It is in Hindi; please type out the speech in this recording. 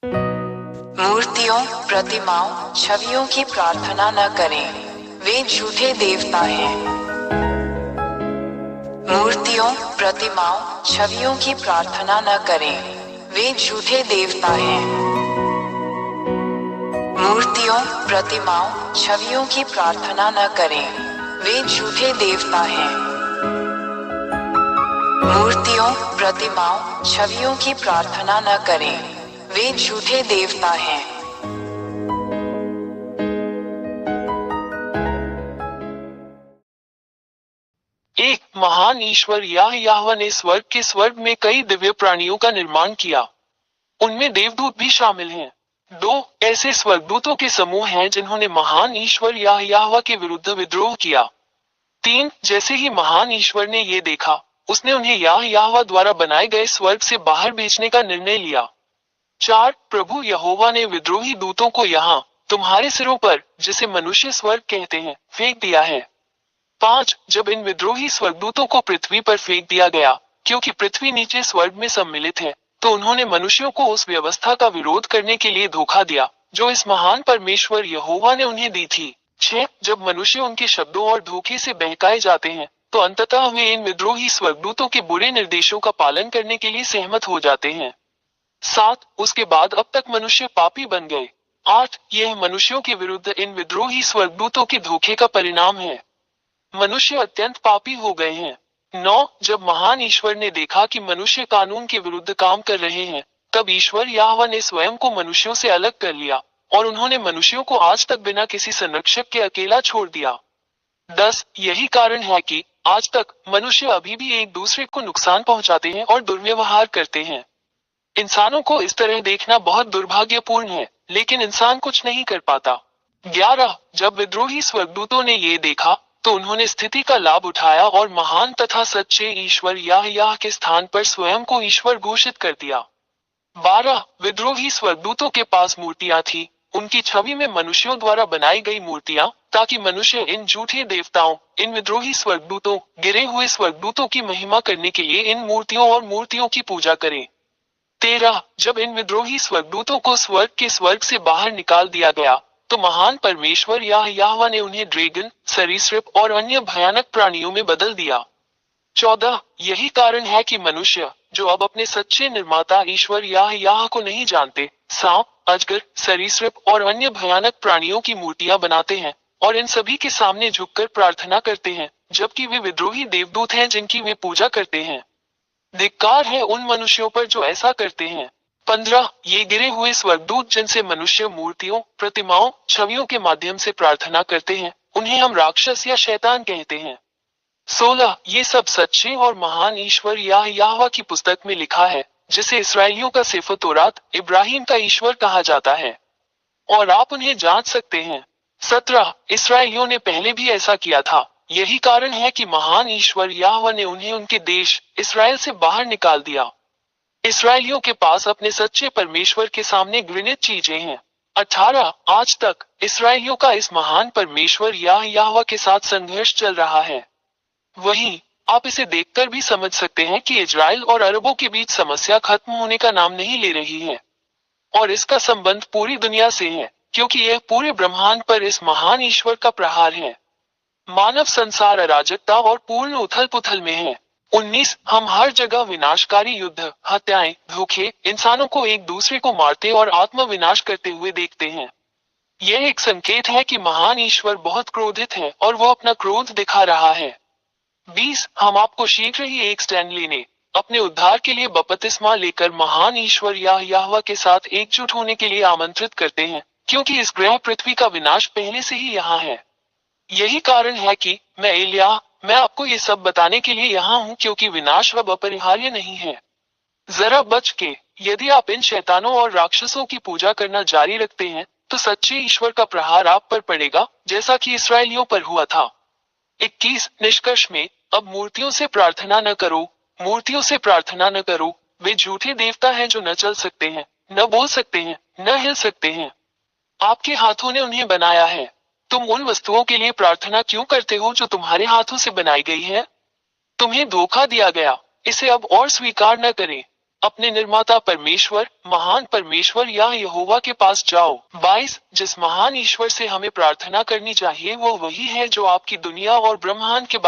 मूर्तियों, प्रतिमाओं, छवियों की प्रार्थना न करें, वे झूठे देवता हैं। मूर्तियों, प्रतिमाओं, छवियों की प्रार्थना न करें, वे झूठे देवता हैं। मूर्तियों, प्रतिमाओं, छवियों की प्रार्थना न करें, वे झूठे देवता हैं। मूर्तियों, प्रतिमाओं, छवियों की प्रार्थना न करें, वे झूठे देवता हैं। एक महान ईश्वर याहवा ने स्वर्ग में कई दिव्य प्राणियों का निर्माण किया। उनमें देवदूत भी शामिल हैं। दो ऐसे स्वर्गदूतों के समूह हैं जिन्होंने महान ईश्वर याहवा के विरुद्ध विद्रोह किया। तीन जैसे ही महान ईश्वर ने ये देखा, उसने उन्हें याहवा द्वारा बनाए गए स्वर्ग से बाहर भेजने का निर्णय लिया। चार प्रभु यहोवा ने विद्रोही दूतों को यहाँ तुम्हारे सिरों पर, जिसे मनुष्य स्वर्ग कहते हैं, फेंक दिया है। पांच जब इन विद्रोही स्वर्गदूतों को पृथ्वी पर फेंक दिया गया, क्योंकि पृथ्वी नीचे स्वर्ग में सम्मिलित है, तो उन्होंने मनुष्यों को उस व्यवस्था का विरोध करने के लिए धोखा दिया जो इस महान परमेश्वर यहोवा ने उन्हें दी थी। छह जब मनुष्य उनके शब्दों और धोखे से बहकाए जाते हैं, तो अंततः वे इन विद्रोही स्वर्गदूतों के बुरे निर्देशों का पालन करने के लिए सहमत हो जाते हैं। सात उसके बाद अब तक मनुष्य पापी बन गए। आठ यह मनुष्यों के विरुद्ध इन विद्रोही स्वर्गदूतों के धोखे का परिणाम है। मनुष्य अत्यंत पापी हो गए हैं। नौ जब महान ईश्वर ने देखा कि मनुष्य कानून के विरुद्ध काम कर रहे हैं, तब ईश्वर याहवा ने स्वयं को मनुष्यों से अलग कर लिया और उन्होंने मनुष्यों को आज तक बिना किसी संरक्षक के अकेला छोड़ दिया। 10 यही कारण है कि आज तक मनुष्य अभी भी एक दूसरे को नुकसान पहुंचाते हैं और दुर्व्यवहार करते हैं। इंसानों को इस तरह देखना बहुत दुर्भाग्यपूर्ण है, लेकिन इंसान कुछ नहीं कर पाता। 11 जब विद्रोही स्वर्गदूतों ने ये देखा, तो उन्होंने स्थिति का लाभ उठाया और महान तथा सच्चे ईश्वर याह के स्थान पर स्वयं को ईश्वर घोषित कर दिया। 12 विद्रोही स्वर्गदूतों के पास मूर्तियां थी, उनकी छवि में मनुष्यों द्वारा बनाई गई मूर्तियां, ताकि मनुष्य इन झूठे देवताओं, इन विद्रोही स्वर्गदूतों, गिरे हुए स्वर्गदूतों की महिमा करने के लिए इन मूर्तियों और मूर्तियों की पूजा करें। 13 जब इन विद्रोही स्वर्गदूतों को स्वर्ग से बाहर निकाल दिया गया, तो महान परमेश्वर याहवा ने उन्हें ड्रैगन, सरीसृप और अन्य भयानक प्राणियों में बदल दिया। 14 यही कारण है कि मनुष्य, जो अब अपने सच्चे निर्माता ईश्वर याह को नहीं जानते, सांप, अजगर, सरीसृप और अन्य भयानक प्राणियों की मूर्तियां बनाते हैं और इन सभी के सामने झुककर प्रार्थना करते हैं, जबकि वे विद्रोही देवदूत हैं जिनकी वे पूजा करते हैं। धिक्कार है उन मनुष्यों पर जो ऐसा करते हैं। 15 ये गिरे हुए स्वर्गदूत जिनसे मनुष्य मूर्तियों, प्रतिमाओं, छवियों के माध्यम से प्रार्थना करते हैं, उन्हें हम राक्षस या शैतान कहते हैं। 16 ये सब सच्चे और महान ईश्वर याहवा की पुस्तक में लिखा है, जिसे इसराइलियों का सेफर तौरात, इब्राहिम का ईश्वर कहा जाता है, और आप उन्हें जांच सकते हैं। 17 इसराइलियों ने पहले भी ऐसा किया था, यही कारण है कि महान ईश्वर याहवा ने उन्हें उनके देश इसराइल से बाहर निकाल दिया। इसराइलियों के पास अपने सच्चे परमेश्वर के सामने घृणित चीजें हैं। 18 आज तक इसराइलियों का इस महान परमेश्वर याहवा के साथ संघर्ष चल रहा है। वहीं आप इसे देखकर भी समझ सकते हैं कि इजराइल और अरबों के बीच समस्या खत्म होने का नाम नहीं ले रही है, और इसका संबंध पूरी दुनिया से है, क्योंकि यह पूरे ब्रह्मांड पर इस महान ईश्वर का प्रहार है। मानव संसार अराजकता और पूर्ण उथल पुथल में है। 19 हम हर जगह विनाशकारी युद्ध, हत्याएं, धोखे, इंसानों को एक दूसरे को मारते और आत्म विनाश करते हुए देखते हैं। यह एक संकेत है कि महान ईश्वर बहुत क्रोधित है और वो अपना क्रोध दिखा रहा है। 20 हम आपको शीघ्र ही एक स्टैंड लेने, अपने उद्धार के लिए बपतिस्मा लेकर महान ईश्वर याहवा के साथ एकजुट होने के लिए आमंत्रित करते हैं, क्योंकि इस ग्रह पृथ्वी का विनाश पहले से ही यहाँ है। यही कारण है कि मैं आपको ये सब बताने के लिए यहाँ हूँ, क्योंकि विनाश अब अपरिहार्य नहीं है। जरा बच के, यदि आप इन शैतानों और राक्षसों की पूजा करना जारी रखते हैं, तो सच्चे ईश्वर का प्रहार आप पर पड़ेगा, जैसा कि इसराइलियों पर हुआ था। 21 निष्कर्ष में, अब मूर्तियों से प्रार्थना न करो, मूर्तियों से प्रार्थना न करो, वे झूठे देवता हैं जो न चल सकते हैं, न बोल सकते हैं, न हिल सकते हैं। आपके हाथों ने उन्हें बनाया है। तुम उन वस्तुओं के लिए प्रार्थना क्यों करते हो जो तुम्हारे हाथों से बनाई गई है? तुम्हें धोखा दिया गया, इसे अब और स्वीकार न करें। अपने निर्माता परमेश्वर, महान परमेश्वर या यहोवा के पास जाओ। 22 जिस महान ईश्वर से हमें प्रार्थना करनी चाहिए वो वही है जो आपकी दुनिया और ब्रह्मांड के बारे